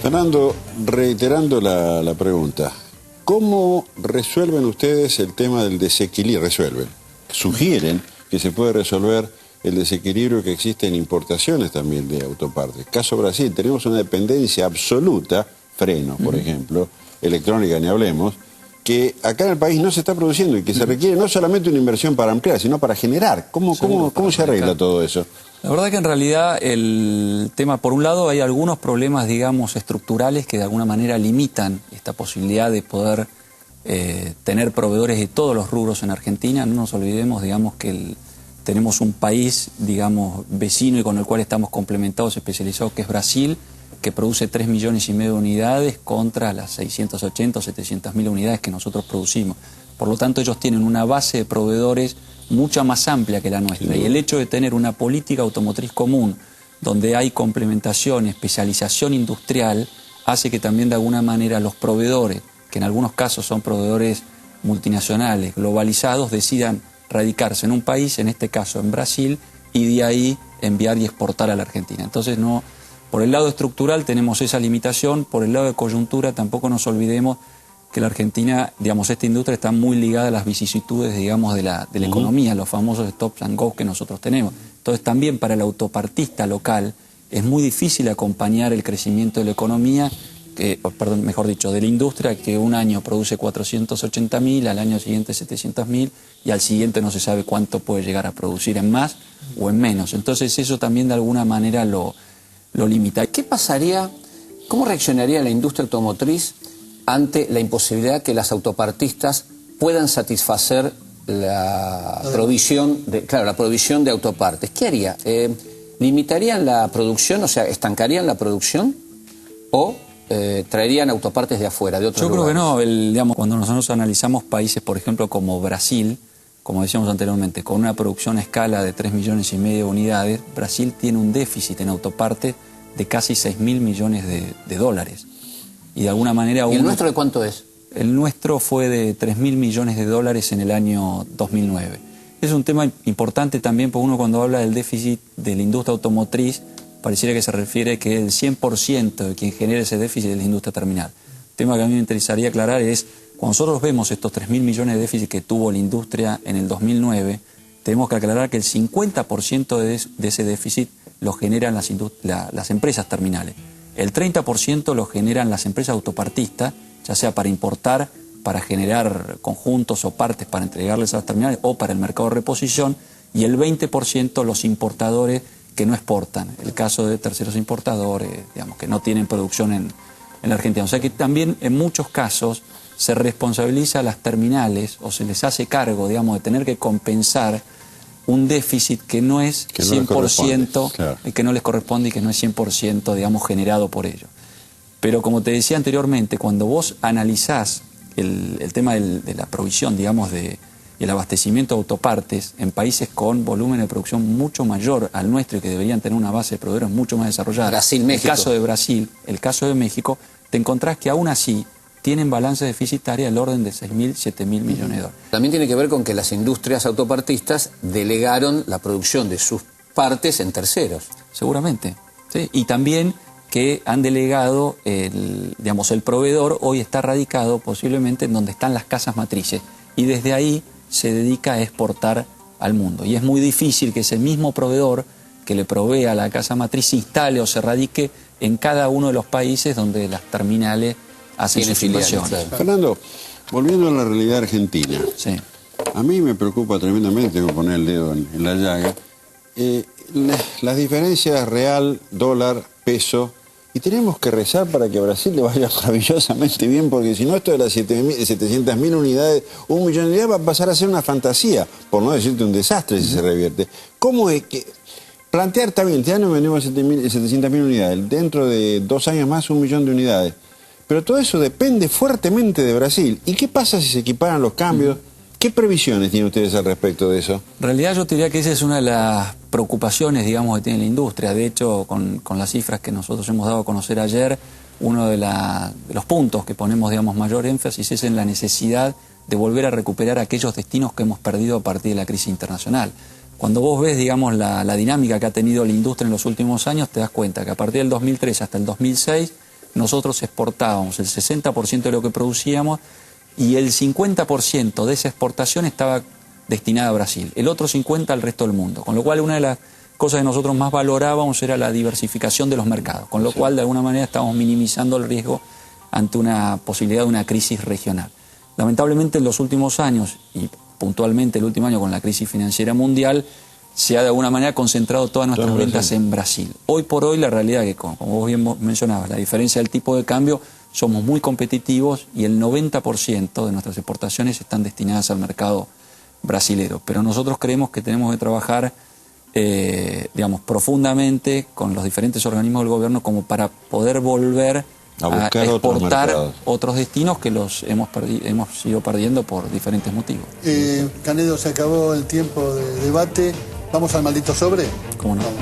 Fernando, reiterando la pregunta, ¿cómo resuelven ustedes el tema del desequilibrio? Sugieren que se puede resolver el desequilibrio que existe en importaciones también de autopartes. Caso Brasil, tenemos una dependencia absoluta, frenos, por ejemplo, electrónica, ni hablemos, que acá en el país no se está produciendo y que se requiere no solamente una inversión para ampliar, sino para generar. ¿Cómo se arregla todo eso? La verdad que en realidad el tema, por un lado, hay algunos problemas, digamos, estructurales que de alguna manera limitan esta posibilidad de poder tener proveedores de todos los rubros en Argentina. No nos olvidemos, digamos, que tenemos un país, digamos, vecino y con el cual estamos complementados, especializados, que es Brasil, que produce 3,5 millones de unidades contra las 680 o 700.000 unidades que nosotros producimos. Por lo tanto, ellos tienen una base de proveedores mucha más amplia que la nuestra. Y el hecho de tener una política automotriz común, donde hay complementación, especialización industrial, hace que también de alguna manera los proveedores, que en algunos casos son proveedores multinacionales, globalizados, decidan radicarse en un país, en este caso en Brasil, y de ahí enviar y exportar a la Argentina. Entonces, no, por el lado estructural tenemos esa limitación, por el lado de coyuntura tampoco nos olvidemos que la Argentina, digamos, esta industria está muy ligada a las vicisitudes, digamos, de la economía, los famosos stops and go que nosotros tenemos. Entonces también para el autopartista local es muy difícil acompañar el crecimiento de la economía, perdón, mejor dicho, de la industria, que un año produce 480.000, al año siguiente 700.000 y al siguiente no se sabe cuánto puede llegar a producir en más o en menos. Entonces eso también de alguna manera lo limita. ¿Qué pasaría, cómo reaccionaría la industria automotriz ante la imposibilidad que las autopartistas puedan satisfacer la provisión de autopartes? ¿Qué haría? ¿Limitarían la producción, o sea, estancarían la producción o traerían autopartes de afuera, de otros lugares? Yo creo que no. Digamos, cuando nosotros analizamos países, por ejemplo, como Brasil, como decíamos anteriormente, con una producción a escala de 3,5 millones de unidades, Brasil tiene un déficit en autopartes de casi 6.000 millones de dólares. Y de alguna manera... ¿Y el nuestro de cuánto es? El nuestro fue de 3.000 millones de dólares en el año 2009. Es un tema importante también, porque uno cuando habla del déficit de la industria automotriz, pareciera que se refiere que el 100% de quien genera ese déficit es la industria terminal. El tema que a mí me interesaría aclarar es, cuando nosotros vemos estos 3.000 millones de déficit que tuvo la industria en el 2009, tenemos que aclarar que el 50% de ese déficit lo generan las empresas terminales. El 30% lo generan las empresas autopartistas, ya sea para importar, para generar conjuntos o partes para entregarles a las terminales o para el mercado de reposición, y el 20% los importadores que no exportan. El caso de terceros importadores, digamos, que no tienen producción en la Argentina. O sea que también en muchos casos se responsabiliza a las terminales o se les hace cargo, digamos, de tener que compensar un déficit que no es 100%, claro, que no les corresponde y que no es 100%, digamos, generado por ellos. Pero como te decía anteriormente, cuando vos analizás el tema de la provisión, digamos, el abastecimiento de autopartes en países con volumen de producción mucho mayor al nuestro y que deberían tener una base de proveedores mucho más desarrollada, Brasil, México. El caso de Brasil, el caso de México, te encontrás que aún así tienen balances deficitarias del orden de 6.000, 7.000 millones de dólares. También tiene que ver con que las industrias autopartistas delegaron la producción de sus partes en terceros. Seguramente, ¿sí? Y también que han delegado, digamos, el proveedor hoy está radicado posiblemente en donde están las casas matrices y desde ahí se dedica a exportar al mundo. Y es muy difícil que ese mismo proveedor que le provee a la casa matriz se instale o se radique en cada uno de los países donde las terminales hacen sus inversiones. Claro. Fernando, volviendo a la realidad argentina, sí, a mí me preocupa tremendamente, tengo que poner el dedo en la llaga, las diferencias real, dólar, peso, y tenemos que rezar para que a Brasil le vaya maravillosamente bien, porque si no esto de las 700.000 unidades, 1 millón de unidades va a pasar a ser una fantasía, por no decirte un desastre si se revierte. ¿Cómo es que plantear, está bien, este año vendemos 700.000 unidades, dentro de 2 años más 1 millón de unidades? Pero todo eso depende fuertemente de Brasil. ¿Y qué pasa si se equiparan los cambios? ¿Qué previsiones tienen ustedes al respecto de eso? En realidad yo te diría que esa es una de las preocupaciones, digamos, que tiene la industria. De hecho, con las cifras que nosotros hemos dado a conocer ayer, uno de los puntos que ponemos, digamos, mayor énfasis es en la necesidad de volver a recuperar aquellos destinos que hemos perdido a partir de la crisis internacional. Cuando vos ves, digamos, la dinámica que ha tenido la industria en los últimos años, te das cuenta que a partir del 2003 hasta el 2006 nosotros exportábamos el 60% de lo que producíamos y el 50% de esa exportación estaba destinada a Brasil, el otro 50% al resto del mundo, con lo cual una de las cosas que nosotros más valorábamos era la diversificación de los mercados, con lo cual de alguna manera estábamos minimizando el riesgo ante una posibilidad de una crisis regional. Lamentablemente en los últimos años, y puntualmente el último año con la crisis financiera mundial, se ha de alguna manera concentrado todas nuestras ventas en Brasil. Hoy por hoy la realidad es que, como vos bien mencionabas, la diferencia del tipo de cambio, somos muy competitivos y el 90% de nuestras exportaciones están destinadas al mercado brasilero. Pero nosotros creemos que tenemos que trabajar digamos, profundamente con los diferentes organismos del gobierno como para poder volver a exportar otros destinos que los hemos ido perdiendo por diferentes motivos. Canedo, se acabó el tiempo de debate. ¿Vamos al maldito sobre? ¿Cómo no? Vamos.